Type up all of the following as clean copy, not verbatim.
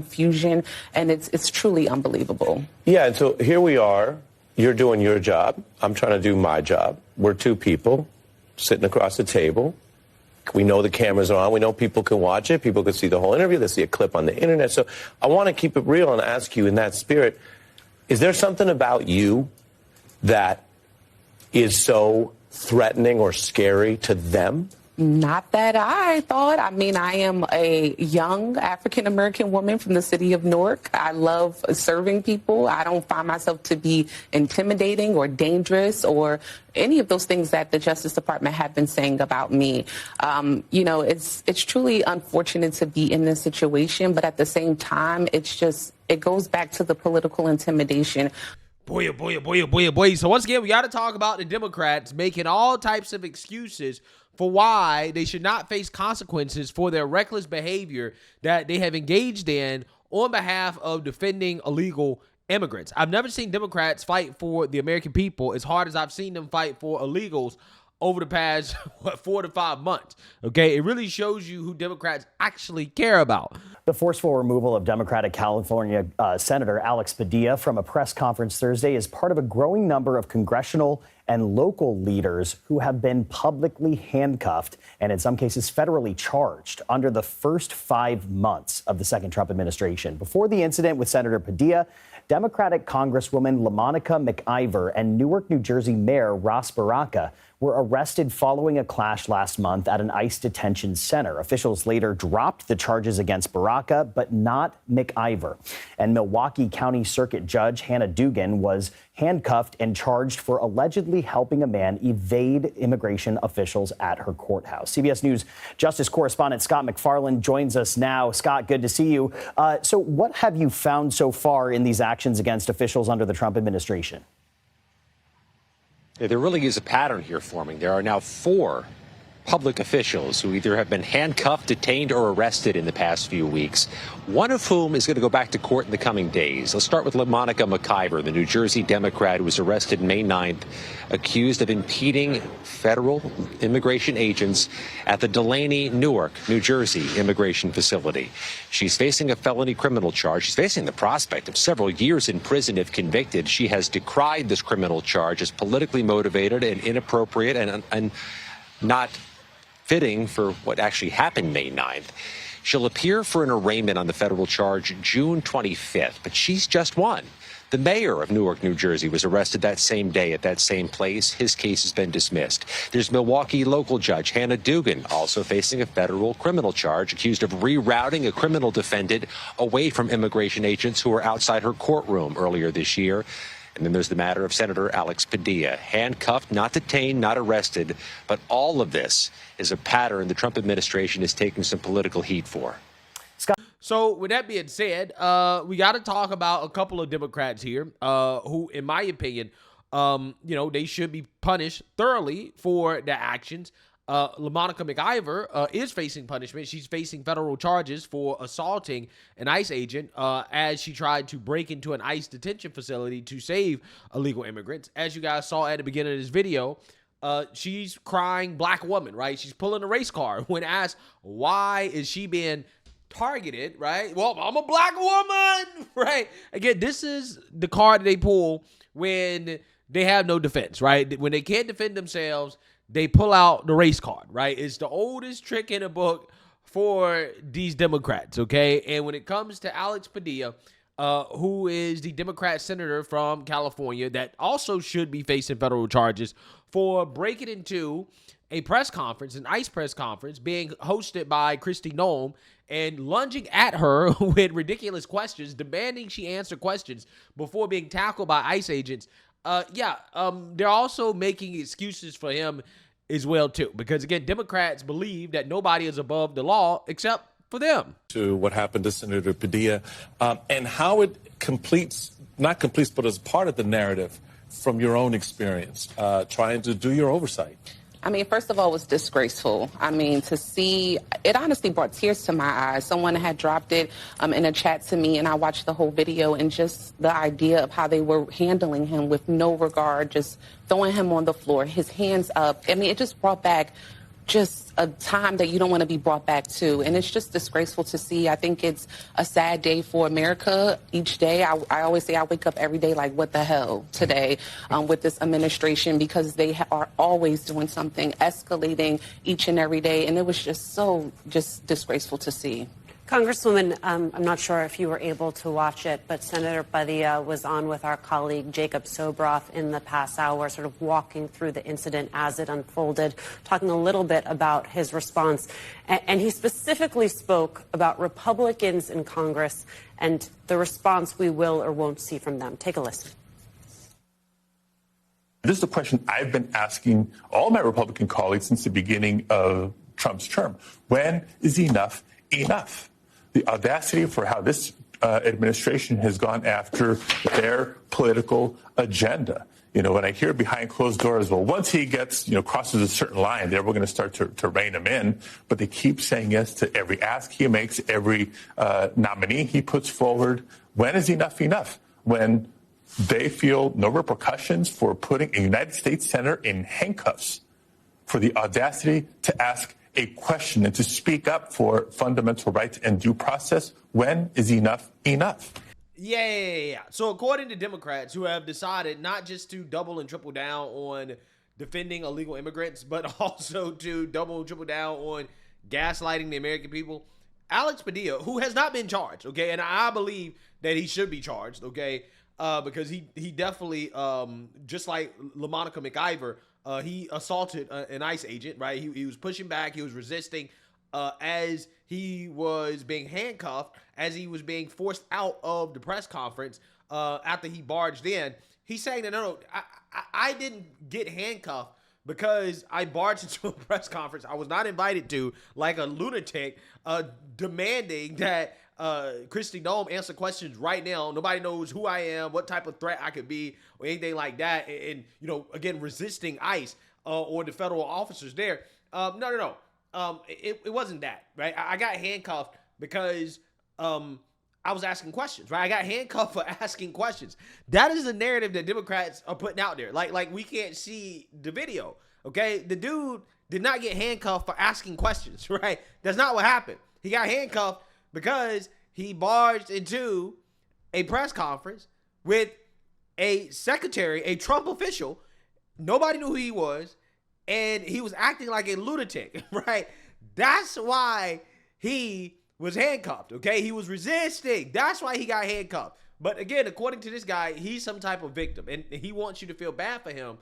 confusion, and it's truly unbelievable. Yeah, and so here we are. You're doing your job. I'm trying to do my job. We're two people sitting across the table. We know the cameras are on. We know people can watch it. People can see the whole interview. They see a clip on the internet. So I want to keep it real and ask you in that spirit, is there something about you that is so threatening or scary to them? Not that I thought. I mean, I am a young African-American woman from the city of Newark. I love serving people. I don't find myself to be intimidating or dangerous or any of those things that the Justice Department have been saying about me. You know, it's truly unfortunate to be in this situation, but at the same time, it goes back to the political intimidation. Boy. So once again, we got to talk about the Democrats making all types of excuses for why they should not face consequences for their reckless behavior that they have engaged in on behalf of defending illegal immigrants. I've never seen Democrats fight for the American people as hard as I've seen them fight for illegals over the past 4 to 5 months. Okay, it really shows you who Democrats actually care about. The forceful removal of Democratic California Senator Alex Padilla from a press conference Thursday is part of a growing number of congressional and local leaders who have been publicly handcuffed and in some cases federally charged under the first 5 months of the second Trump administration. Before the incident with Senator Padilla, Democratic Congresswoman LaMonica McIver and Newark, New Jersey Mayor Ras Baraka were arrested following a clash last month at an ICE detention center. Officials later dropped the charges against Baraka, but not McIver. And Milwaukee County Circuit Judge Hannah Dugan was handcuffed and charged for allegedly helping a man evade immigration officials at her courthouse. CBS News Justice correspondent Scott McFarland joins us now. Scott, good to see you. So what have you found so far in these actions against officials under the Trump administration? There really is a pattern here forming. There are now 4 public officials who either have been handcuffed, detained, or arrested in the past few weeks, one of whom is going to go back to court in the coming days. Let's start with LaMonica McIver, the New Jersey Democrat who was arrested May 9th, accused of impeding federal immigration agents at the Delaney, Newark, New Jersey immigration facility. She's facing a felony criminal charge. She's facing the prospect of several years in prison if convicted. She has decried this criminal charge as politically motivated and inappropriate and not fitting for what actually happened May 9th. She'll appear for an arraignment on the federal charge June 25th, but she's just one. The mayor of Newark, New Jersey, was arrested that same day at that same place. His case has been dismissed. There's Milwaukee local judge Hannah Dugan, also facing a federal criminal charge, accused of rerouting a criminal defendant away from immigration agents who were outside her courtroom earlier this year. And then there's the matter of Senator Alex Padilla, handcuffed, not detained, not arrested. But all of this is a pattern the Trump administration is taking some political heat for. So with that being said, we got to talk about a couple of Democrats here who, in my opinion, they should be punished thoroughly for their actions. LaMonica McIver is facing punishment. She's facing federal charges for assaulting an ICE agent as she tried to break into an ICE detention facility to save illegal immigrants. As you guys saw at the beginning of this video, she's crying black woman, right? She's pulling a race card when asked why is she being targeted, right? Well, I'm a black woman, right? Again, this is the card they pull when they have no defense, right? When they can't defend themselves, they pull out the race card, right? It's the oldest trick in the book for these Democrats, okay? And when it comes to Alex Padilla, who is the Democrat senator from California that also should be facing federal charges for breaking into a press conference, an ICE press conference, being hosted by Kristi Noem and lunging at her with ridiculous questions, demanding she answer questions before being tackled by ICE agents. They're also making excuses for him as well, too, because, again, Democrats believe that nobody is above the law except for them. To what happened to Senator Padilla and how it not completes, but as part of the narrative from your own experience, trying to do your oversight. I mean, first of all, it was disgraceful. I mean, to see, it honestly brought tears to my eyes. Someone had dropped it in a chat to me, and I watched the whole video, and just the idea of how they were handling him with no regard, just throwing him on the floor, his hands up. I mean, it just brought back just a time that you don't want to be brought back to. And it's just disgraceful to see. I think it's a sad day for America each day. I always say I wake up every day like, what the hell today with this administration, because they are always doing something, escalating each and every day. And it was just so disgraceful to see. Congresswoman, I'm not sure if you were able to watch it, but Senator Padilla was on with our colleague Jacob Sobroff in the past hour, sort of walking through the incident as it unfolded, talking a little bit about his response. And he specifically spoke about Republicans in Congress and the response we will or won't see from them. Take a listen. This is a question I've been asking all my Republican colleagues since the beginning of Trump's term. When is enough enough? The audacity for how this administration has gone after their political agenda. You know, when I hear behind closed doors, well, once he gets, crosses a certain line, then we're going to start to rein him in. But they keep saying yes to every ask he makes, every nominee he puts forward. When is enough enough? When they feel no repercussions for putting a United States senator in handcuffs for the audacity to ask a question and to speak up for fundamental rights and due process. When is enough enough? Yeah. So according to Democrats who have decided not just to double and triple down on defending illegal immigrants, but also to double and triple down on gaslighting the American people, Alex Padilla, who has not been charged, okay, and I believe that he should be charged, okay, because he definitely, just like LaMonica McIver, he assaulted an ICE agent, right? He was pushing back. He was resisting as he was being handcuffed, as he was being forced out of the press conference after he barged in. He's saying that, no, I didn't get handcuffed because I barged into a press conference I was not invited to, like a lunatic, demanding that Kristi Noem answer questions right now. Nobody knows who I am, what type of threat I could be, or anything like that. And again, resisting ICE or the federal officers there. No. It wasn't that, right? I got handcuffed because I was asking questions, right? I got handcuffed for asking questions. That is the narrative that Democrats are putting out there. Like we can't see the video, okay? The dude did not get handcuffed for asking questions, right? That's not what happened. He got handcuffed because he barged into a press conference with a secretary, a Trump official. Nobody knew who he was, and he was acting like a lunatic, right? That's why he was handcuffed, okay? He was resisting. That's why he got handcuffed. But again, according to this guy, he's some type of victim, and he wants you to feel bad for him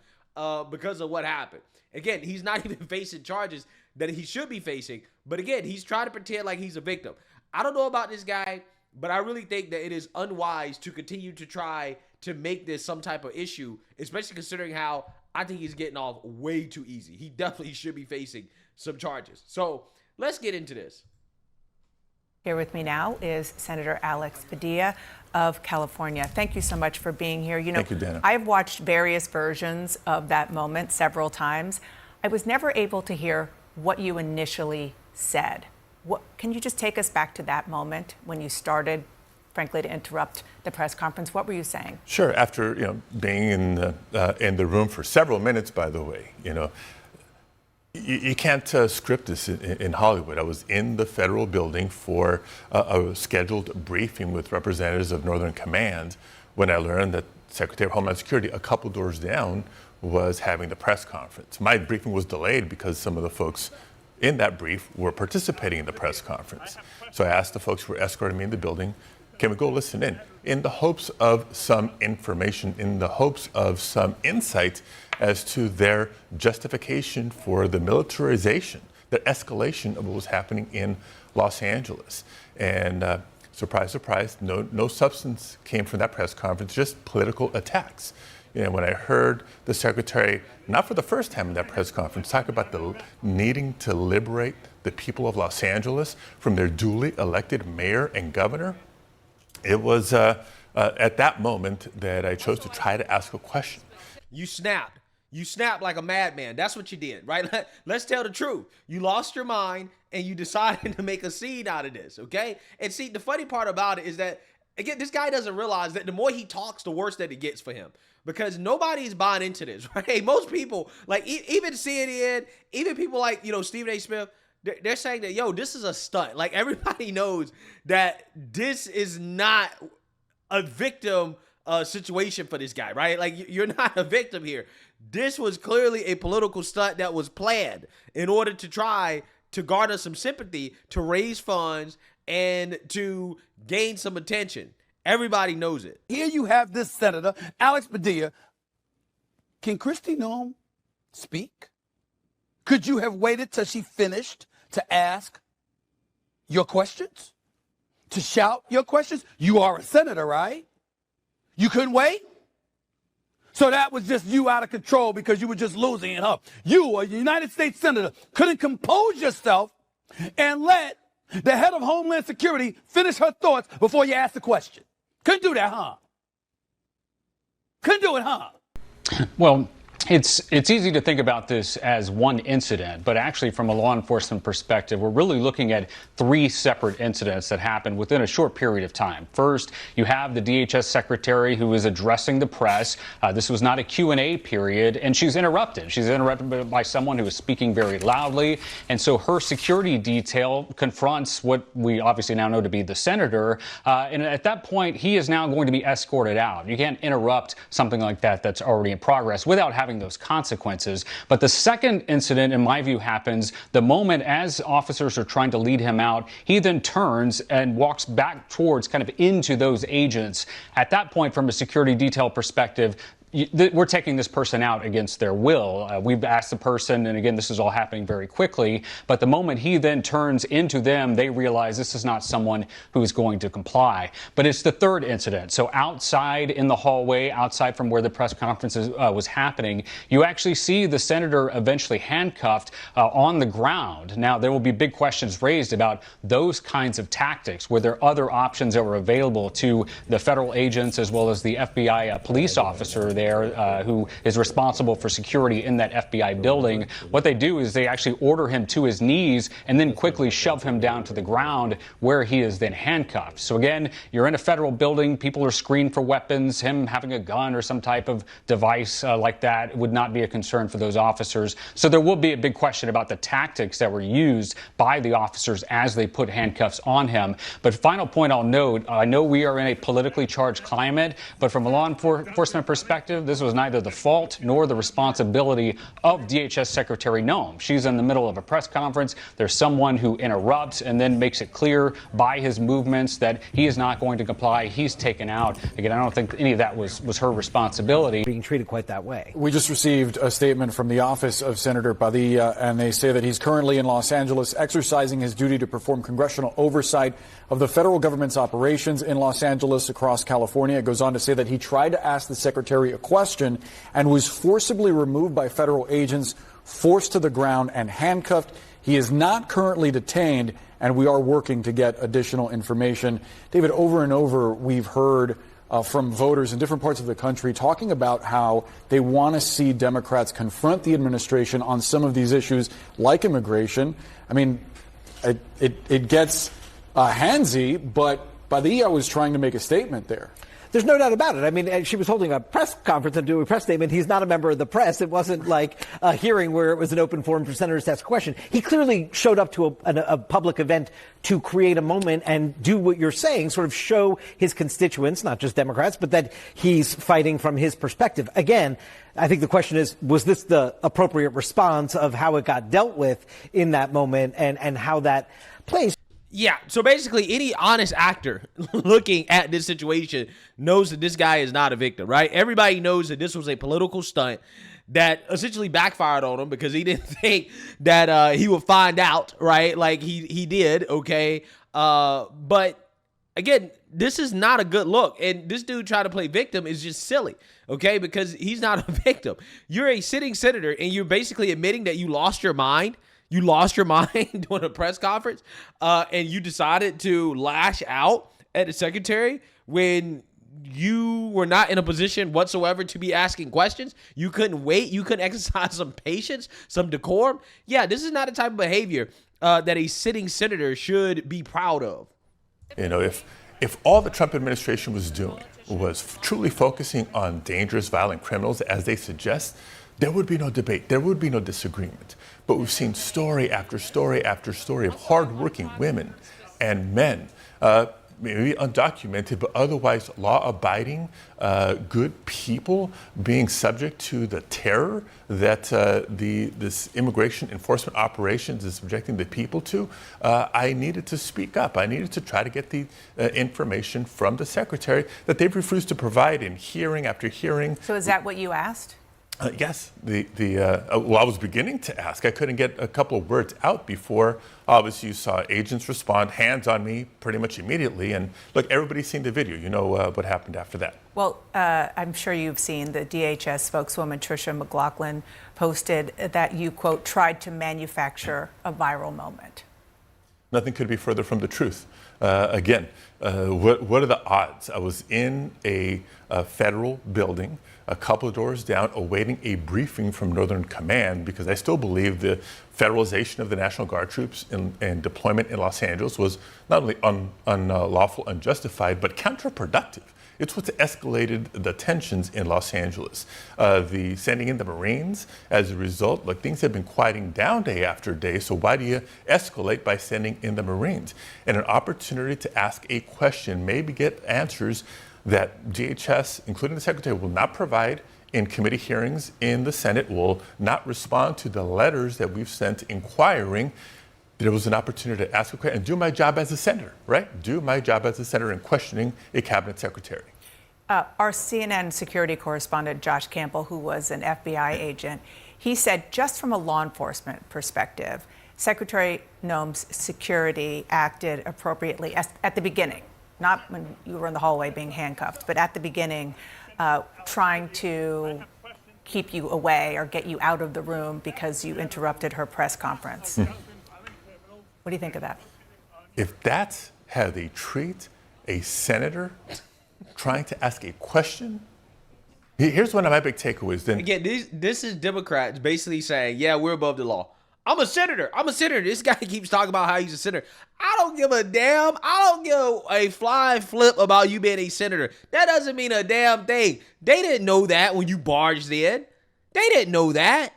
because of what happened. Again, he's not even facing charges that he should be facing, but again, he's trying to pretend like he's a victim. I don't know about this guy, but I really think that it is unwise to continue to try to make this some type of issue, especially considering how I think he's getting off way too easy. He definitely should be facing some charges. So let's get into this. Here with me now is Senator Alex Padilla of California. Thank you so much for being here. Thank you, Dana. I've watched various versions of that moment several times. I was never able to hear what you initially said. Can you just take us back to that moment when you started, frankly, to interrupt the press conference? What were you saying? Sure. After being in the room for several minutes, by the way, you can't script this in Hollywood. I was in the federal building for a scheduled briefing with representatives of Northern Command when I learned that Secretary of Homeland Security, a couple doors down, was having the press conference. My briefing was delayed because some of the folks in that brief were participating in the press conference. So I asked the folks who were escorting me in the building, can we go listen in the hopes of some information, in the hopes of some insight as to their justification for the militarization, the escalation of what was happening in Los Angeles. And surprise, surprise, no substance came from that press conference, just political attacks. When I heard the secretary, not for the first time in that press conference, talk about the needing to liberate the people of Los Angeles from their duly elected mayor and governor, it was at that moment that I chose to try to ask a question. You snapped. You snapped like a madman. That's what you did, right? Let's tell the truth. You lost your mind and you decided to make a scene out of this, okay? And see, the funny part about it is that again, this guy doesn't realize that the more he talks, the worse that it gets for him. Because nobody's buying into this, right? Most people, like even CNN, even people like, Stephen A. Smith, they're saying that, this is a stunt. Like, everybody knows that this is not a victim situation for this guy, right? Like, you're not a victim here. This was clearly a political stunt that was planned in order to try to garner some sympathy, to raise funds, and to gain some attention. Everybody knows it. Here you have this senator, Alex Padilla. Can Kristi Noem speak? Could you have waited till she finished to ask your questions? To shout your questions? You are a senator, right? You couldn't wait? So that was just you out of control because you were just losing it, huh? You, a United States senator, couldn't compose yourself and let the head of Homeland Security finish her thoughts before you asked the question. Couldn't do that, huh? Couldn't do it, huh? Well, it's easy to think about this as one incident, but actually from a law enforcement perspective, we're really looking at 3 separate incidents that happened within a short period of time. First, you have the DHS secretary who is addressing the press. This was not a Q&A period, and she's interrupted. She's interrupted by someone who is speaking very loudly, and so her security detail confronts what we obviously now know to be the senator, and at that point, he is now going to be escorted out. You can't interrupt something like that that's already in progress without having those consequences. But the second incident, in my view, happens the moment as officers are trying to lead him out, he then turns and walks back towards kind of into those agents. At that point, from a security detail perspective, we're taking this person out against their will. We've asked the person, and again, this is all happening very quickly, but the moment he then turns into them, they realize this is not someone who is going to comply. But it's the third incident. So outside in the hallway, outside from where the press conference was happening, you actually see the senator eventually handcuffed on the ground. Now, there will be big questions raised about those kinds of tactics. Were there other options that were available to the federal agents as well as the FBI police officer there who is responsible for security in that FBI building? What they do is they actually order him to his knees and then quickly shove him down to the ground where he is then handcuffed. So again, you're in a federal building. People are screened for weapons. Him having a gun or some type of device like that would not be a concern for those officers. So there will be a big question about the tactics that were used by the officers as they put handcuffs on him. But final point I'll note, I know we are in a politically charged climate, but from a law enforcement perspective, this was neither the fault nor the responsibility of DHS Secretary Noem. She's in the middle of a press conference. There's someone who interrupts and then makes it clear by his movements that he is not going to comply. He's taken out. Again, I don't think any of that was her responsibility. Being treated quite that way. We just received a statement from the office of Senator Padilla, and they say that he's currently in Los Angeles exercising his duty to perform congressional oversight of the federal government's operations in Los Angeles across California. It goes on to say that he tried to ask the secretary a question and was forcibly removed by federal agents, forced to the ground and handcuffed. He is not currently detained, and we are working to get additional information. David, over and over, we've heard from voters in different parts of the country talking about how they want to see Democrats confront the administration on some of these issues like immigration. I mean, it gets handsy, but Padilla was trying to make a statement there. There's no doubt about it. I mean, she was holding a press conference and doing a press statement. He's not a member of the press. It wasn't like a hearing where it was an open forum for senators to ask a question. He clearly showed up to a public event to create a moment and do what you're saying, sort of show his constituents, not just Democrats, but that he's fighting from his perspective. Again, I think the question is, was this the appropriate response of how it got dealt with in that moment and how that plays? Yeah, so basically any honest actor looking at this situation knows that this guy is not a victim, right? Everybody knows that this was a political stunt that essentially backfired on him because he didn't think that he would find out, right? Like he did, okay? But again, this is not a good look. And this dude trying to play victim is just silly, okay? Because he's not a victim. You're a sitting senator and you're basically admitting that you lost your mind. You lost your mind during a press conference and you decided to lash out at the secretary when you were not in a position whatsoever to be asking questions. You couldn't wait. You couldn't exercise some patience, some decorum. Yeah, this is not the type of behavior that a sitting senator should be proud of. You know, If all the Trump administration was doing was truly focusing on dangerous, violent criminals, as they suggest, there would be no debate. There would be no disagreement. But we've seen story after story after story of hardworking women and men, maybe undocumented, but otherwise law-abiding, good people being subject to the terror that this immigration enforcement operations is subjecting the people to. I needed to speak up. I needed to try to get the information from the secretary that they've refused to provide in hearing after hearing. So is that what you asked? Yes, well, I was beginning to ask. I couldn't get a couple of words out before, obviously, you saw agents respond, hands on me pretty much immediately. And look, everybody's seen the video. You know what happened after that. Well, I'm sure you've seen the DHS spokeswoman, Tricia McLaughlin, posted that you, quote, tried to manufacture a viral moment. Nothing could be further from the truth. Again, what are the odds? I was in a federal building, a couple of doors down, awaiting a briefing from Northern Command, because I still believe the federalization of the National Guard troops and deployment in Los Angeles was not only unlawful, unjustified, but counterproductive. It's what's escalated the tensions in Los Angeles. The sending in the Marines, as a result, look, things have been quieting down day after day, so why do you escalate by sending in the Marines? And an opportunity to ask a question, maybe get answers that DHS, including the Secretary, will not provide in committee hearings in the Senate, will not respond to the letters that we've sent inquiring. There was an opportunity to ask a question and do my job as a senator, right? Do my job as a senator in questioning a cabinet secretary. Our CNN security correspondent, Josh Campbell, who was an FBI agent, he said just from a law enforcement perspective, Secretary Noem's security acted appropriately at the beginning, not when you were in the hallway being handcuffed, but at the beginning, trying to keep you away or get you out of the room because you interrupted her press conference. What do you think of that? If that's how they treat a senator trying to ask a question, here's one of my big takeaways. Then again, this is Democrats basically saying, yeah, we're above the law. I'm a senator. I'm a senator. This guy keeps talking about how he's a senator. I don't give a damn. I don't give a flying flip about you being a senator. That doesn't mean a damn thing. They didn't know that when you barged in. They didn't know that.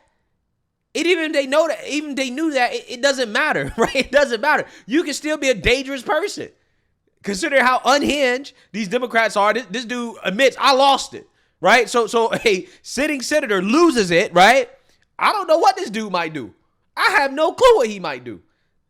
Even they know that, even they knew that, it doesn't matter, right? It doesn't matter. You can still be a dangerous person. Consider how unhinged these Democrats are. This dude admits, I lost it, right? So a sitting senator loses it, right? I don't know what this dude might do. I have no clue what he might do.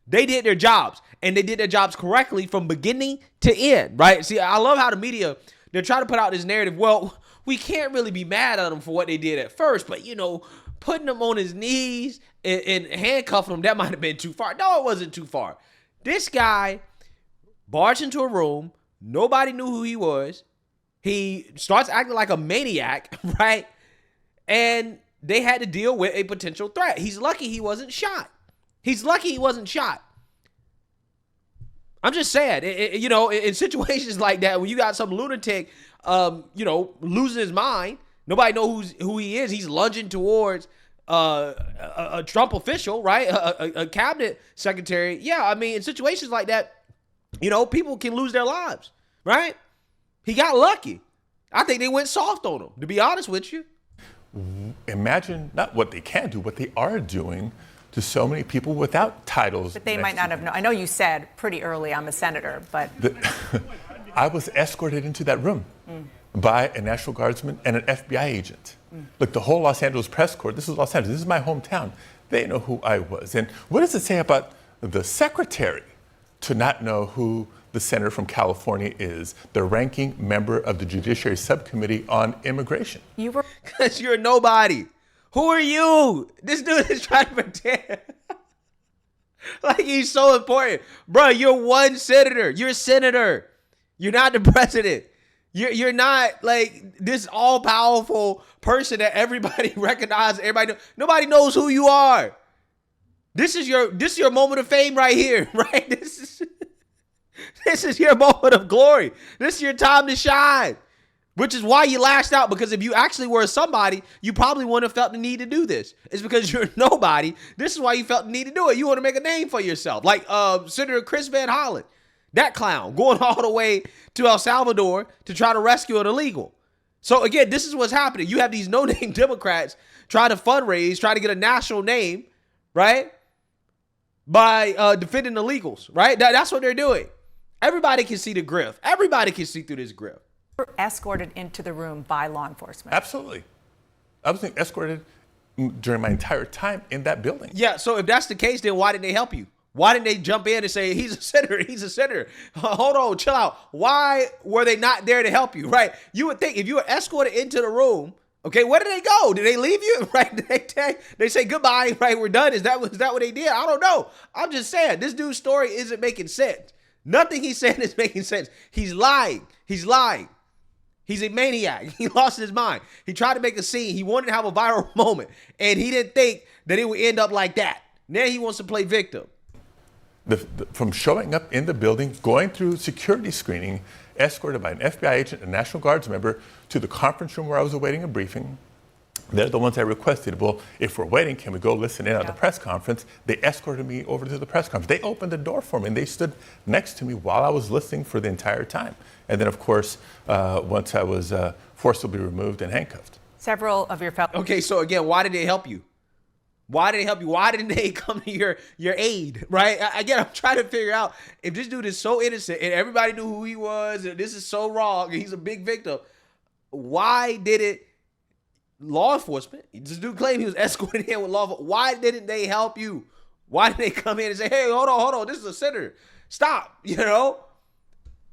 They did their jobs, and they did their jobs correctly from beginning to end, right? See, I love how the media, they're trying to put out this narrative. Well, we can't really be mad at them for what they did at first, but, you know, putting him on his knees and handcuffing him, that might have been too far. No, it wasn't too far. This guy barged into a room. Nobody knew who he was. He starts acting like a maniac, right? And they had to deal with a potential threat. He's lucky he wasn't shot. He's lucky he wasn't shot. I'm just saying, in situations like that, when you got some lunatic, losing his mind, nobody knows who he is. He's lunging towards a Trump official, right? A cabinet secretary. Yeah, I mean, in situations like that, people can lose their lives, right? He got lucky. I think they went soft on him, to be honest with you. Imagine not what they can do, what they are doing to so many people without titles. But they might not have known. I know you said pretty early, I'm a senator, but I was escorted into that room by a National Guardsman and an FBI agent. Look, the whole Los Angeles press corps, this is Los Angeles, this is my hometown. They know who I was. And what does it say about the secretary to not know who the senator from California is, the ranking member of the Judiciary Subcommittee on Immigration? You were... Because you're nobody. Who are you? This dude is trying to pretend like he's so important. Bro, you're one senator. You're a senator. You're not the president. You're not like this all-powerful person that everybody recognizes. Everybody nobody knows who you are. This is your moment of fame right here, right? This is your moment of glory. This is your time to shine. Which is why you lashed out, because if you actually were somebody, you probably wouldn't have felt the need to do this. It's because you're nobody. This is why you felt the need to do it. You want to make a name for yourself. Like Senator Chris Van Hollen. That clown going all the way to El Salvador to try to rescue an illegal. So again, this is what's happening. You have these no-name Democrats trying to fundraise, trying to get a national name, right? By defending illegals, right? That's what they're doing. Everybody can see the grift. Everybody can see through this grift. Escorted into the room by law enforcement. Absolutely. I was being escorted during my entire time in that building. Yeah, so if that's the case, then why didn't they help you? Why didn't they jump in and say, he's a senator, he's a senator? Hold on, chill out. Why were they not there to help you, right? You would think if you were escorted into the room, okay, where did they go? Did they leave you, right? Did they say goodbye, right, we're done? Is that what they did? I don't know. I'm just saying, this dude's story isn't making sense. Nothing he's saying is making sense. He's lying. He's lying. He's a maniac. He lost his mind. He tried to make a scene. He wanted to have a viral moment, and he didn't think that it would end up like that. Now he wants to play victim. From showing up in the building, going through security screening, escorted by an FBI agent and National Guards member to the conference room where I was awaiting a briefing. They're the ones I requested, well, if we're waiting, can we go listen in on the press conference? They escorted me over to the press conference. They opened the door for me, and they stood next to me while I was listening for the entire time. And then, of course, once I was forcibly removed and handcuffed. Several of your fellow... Okay, so again, why did they help you? Why did they help you? Why didn't they come to your aid, right? Again, I'm trying to figure out if this dude is so innocent and everybody knew who he was and this is so wrong and he's a big victim. Why did it law enforcement? This dude claimed he was escorted in with law enforcement. Why didn't they help you? Why did they come in and say, hey, hold on, this is a senator. Stop, you know?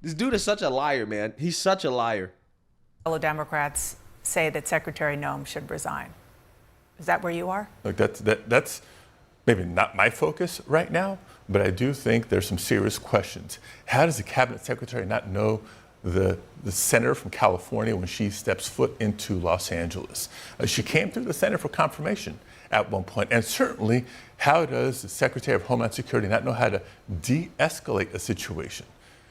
This dude is such a liar, man. He's such a liar. Fellow Democrats say that Secretary Noem should resign. Is that where you are? Look, that's maybe not my focus right now, but I do think there's some serious questions. How does the cabinet secretary not know the senator from California when she steps foot into Los Angeles? She came through the Senate for confirmation at one point. And certainly, how does the Secretary of Homeland Security not know how to de-escalate a situation?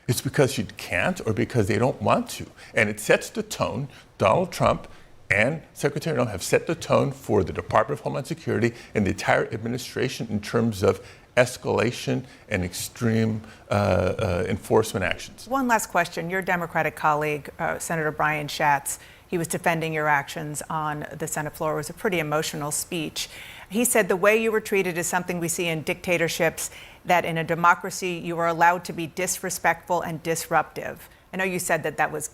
It's because she can't or because they don't want to. And it sets the tone. Donald Trump and Secretary Noem have set the tone for the Department of Homeland Security and the entire administration in terms of escalation and extreme enforcement actions. One last question. Your Democratic colleague, Senator Brian Schatz, he was defending your actions on the Senate floor. It was a pretty emotional speech. He said the way you were treated is something we see in dictatorships, that in a democracy you are allowed to be disrespectful and disruptive. I know you said that was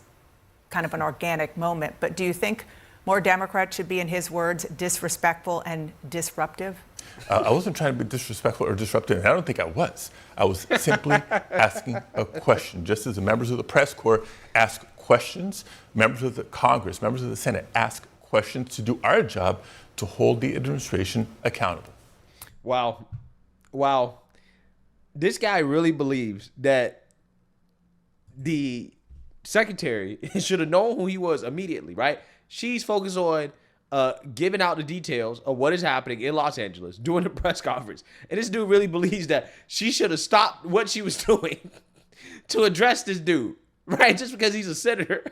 kind of an organic moment, but do you think more Democrats should be, in his words, disrespectful and disruptive? I wasn't trying to be disrespectful or disruptive, and I don't think I was. I was simply asking a question. Just as the members of the press corps ask questions, members of the Congress, members of the Senate ask questions to do our job to hold the administration accountable. Wow. This guy really believes that the secretary should have known who he was immediately, right? She's focused on giving out the details of what is happening in Los Angeles during the press conference. And this dude really believes that she should have stopped what she was doing to address this dude, right? Just because he's a senator.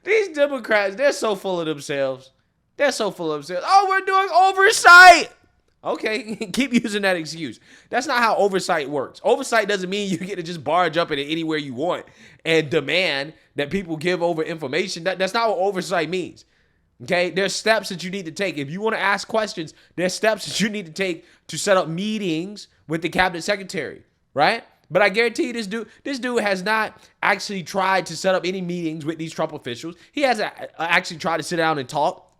These Democrats, they're so full of themselves. Oh, we're doing oversight. Okay, keep using that excuse. That's not how oversight works. Oversight doesn't mean you get to just barge up in it anywhere you want and demand that people give over information. That's not what oversight means. Okay, there's steps that you need to take. If you want to ask questions, there's steps that you need to take to set up meetings with the cabinet secretary, right? But I guarantee you this dude has not actually tried to set up any meetings with these Trump officials. He hasn't actually tried to sit down and talk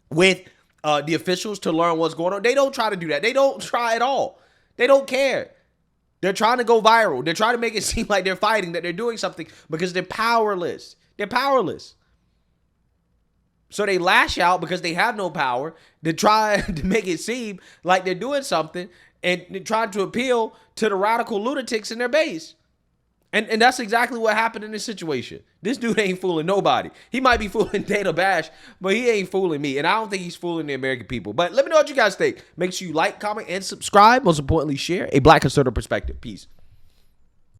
with the officials to learn what's going on. They don't try to do that. They don't try at all. They don't care. They're trying to go viral. They're trying to make it seem like they're fighting, that they're doing something, because they're powerless. They're powerless. So they lash out because they have no power. They try to make it seem like they're doing something and trying to appeal to the radical lunatics in their base. And that's exactly what happened in this situation. This dude ain't fooling nobody. He might be fooling Dana Bash, but he ain't fooling me. And I don't think he's fooling the American people. But let me know what you guys think. Make sure you like, comment, and subscribe. Most importantly, share a Black conservative perspective. Peace.